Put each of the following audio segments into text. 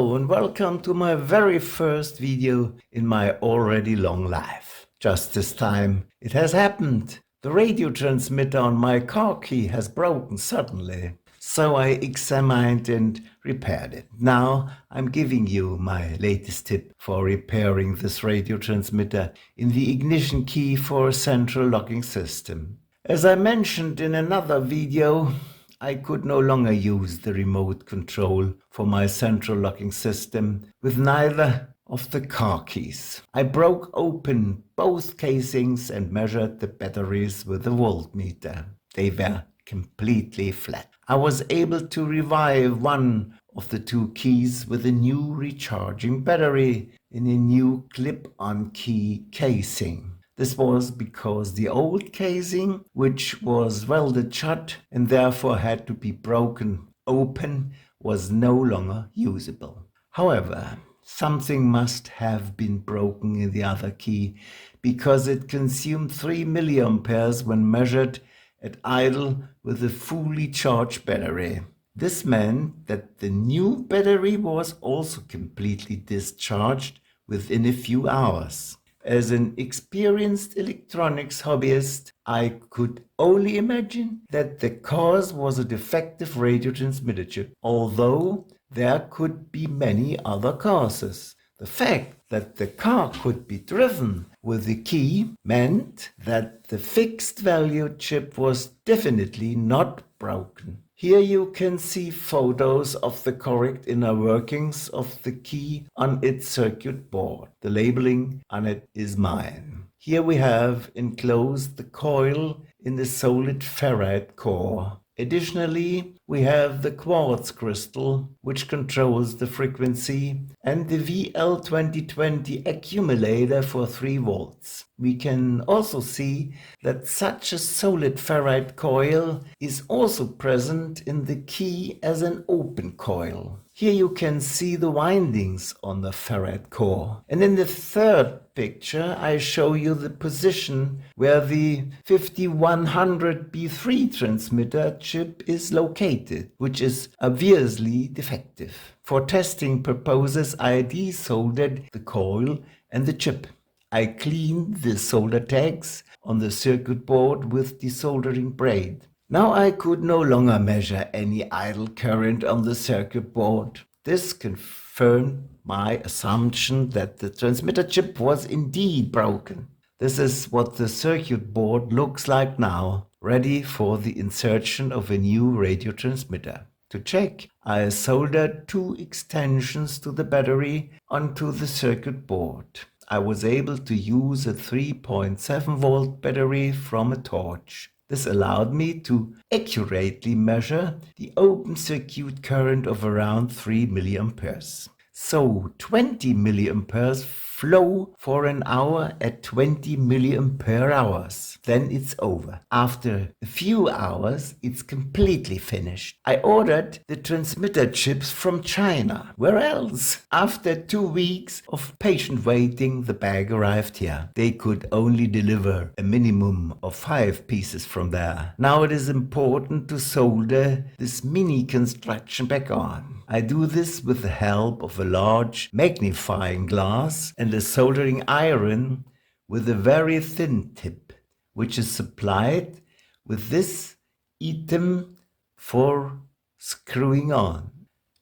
Hello and welcome to my very first video in my already long life. Just this time it has happened. The radio transmitter on my car key has broken suddenly. So I examined and repaired it. Now I'm giving you my latest tip for repairing this radio transmitter in the ignition key for a central locking system. As I mentioned in another video, I could no longer use the remote control for my central locking system with neither of the car keys. I broke open both casings and measured the batteries with a voltmeter. They were completely flat. I was able to revive one of the two keys with a new recharging battery in a new clip-on key casing. This was because the old casing, which was welded shut and therefore had to be broken open, was no longer usable. However, something must have been broken in the other key because it consumed 3 milliamperes when measured at idle with a fully charged battery. This meant that the new battery was also completely discharged within a few hours. As an experienced electronics hobbyist, I could only imagine that the cause was a defective radio transmitter chip, although there could be many other causes. The fact that the car could be driven with the key meant that the fixed value chip was definitely not broken. Here you can see photos of the correct inner workings of the key on its circuit board. The labeling on it is mine. Here we have enclosed the coil in the solid ferrite core. Additionally, we have the quartz crystal, which controls the frequency, and the VL2020 accumulator for 3 volts. We can also see that such a solid ferrite coil is also present in the key as an open coil. Here you can see the windings on the ferrite core. And in the third picture, I show you the position where the 5100B3 transmitter chip is located, which is obviously defective. For testing purposes, I desoldered the coil and the chip. I cleaned the solder tags on the circuit board with desoldering braid. Now I could no longer measure any idle current on the circuit board. This confirmed my assumption that the transmitter chip was indeed broken. This is what the circuit board looks like now, ready for the insertion of a new radio transmitter. To check, I soldered 2 extensions to the battery onto the circuit board. I was able to use a 3.7 volt battery from a torch. This allowed me to accurately measure the open circuit current of around 3 milliamperes. So 20 milliamperes flow for an hour at 20 milliampere hours. Then it's over. After a few hours, it's completely finished. I ordered the transmitter chips from China. Where else? After 2 weeks of patient waiting, the bag arrived here. They could only deliver a minimum of 5 pieces from there. Now it is important to solder this mini construction back on. I do this with the help of a large magnifying glass and a soldering iron with a very thin tip, which is supplied with this item for screwing on.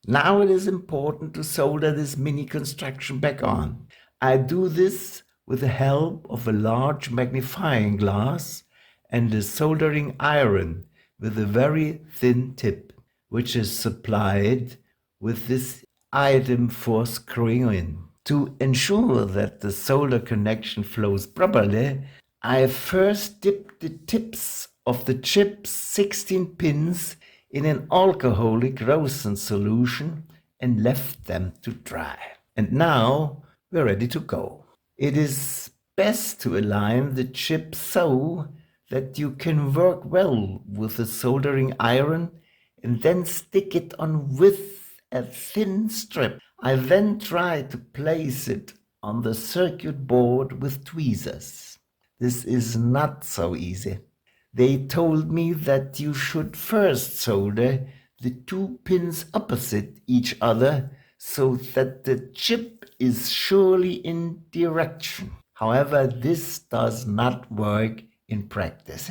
Now it is important to solder this mini construction back on. I do this with the help of a large magnifying glass and a soldering iron with a very thin tip, which is supplied with this item for screwing in. To ensure that the solder connection flows properly, I first dipped the tips of the chip's 16 pins in an alcoholic rosin solution and left them to dry. And now we're ready to go. It is best to align the chip so that you can work well with the soldering iron and then stick it on with a thin strip. I then try to place it on the circuit board with tweezers. This is not so easy. They told me that you should first solder the 2 pins opposite each other so that the chip is surely in direction. However, this does not work in practice.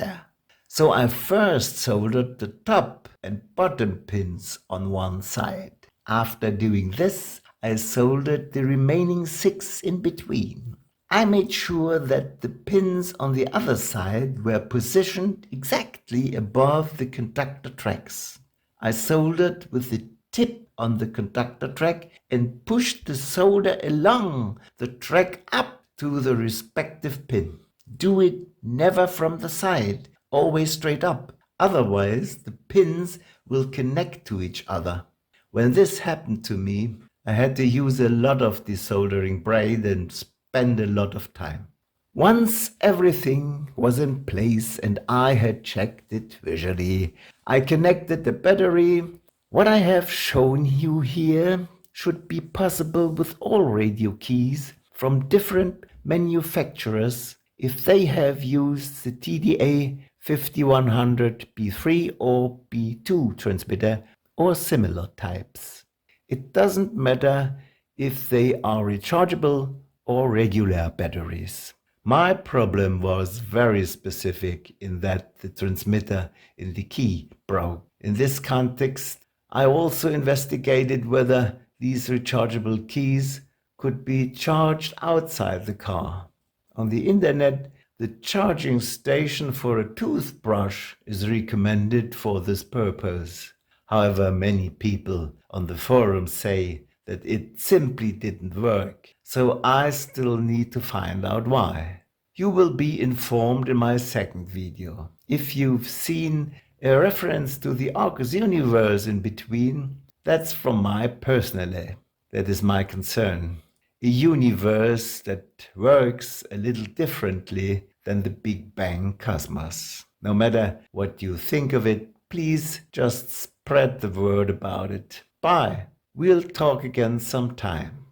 So I first soldered the top and bottom pins on one side. After doing this, I soldered the remaining 6 in between. I made sure that the pins on the other side were positioned exactly above the conductor tracks. I soldered with the tip on the conductor track and pushed the solder along the track up to the respective pin. Do it never from the side, always straight up. Otherwise, the pins will connect to each other. When this happened to me, I had to use a lot of desoldering braid and spend a lot of time. Once everything was in place and I had checked it visually, I connected the battery. What I have shown you here should be possible with all radio keys from different manufacturers if they have used the TDA 5100 B3 or B2 transmitter or similar types. It doesn't matter if they are rechargeable or regular batteries. My problem was very specific in that the transmitter in the key broke. In this context, I also investigated whether these rechargeable keys could be charged outside the car. On the internet, the charging station for a toothbrush is recommended for this purpose. However, many people on the forum say that it simply didn't work, so I still need to find out why. You will be informed in my second video. If you've seen a reference to the Arcus universe in between, that's from my personally. That is my concern. A universe that works a little differently than the Big Bang cosmos. No matter what you think of it, please just spread the word about it. Bye. We'll talk again sometime.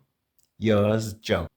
Yours, Joe.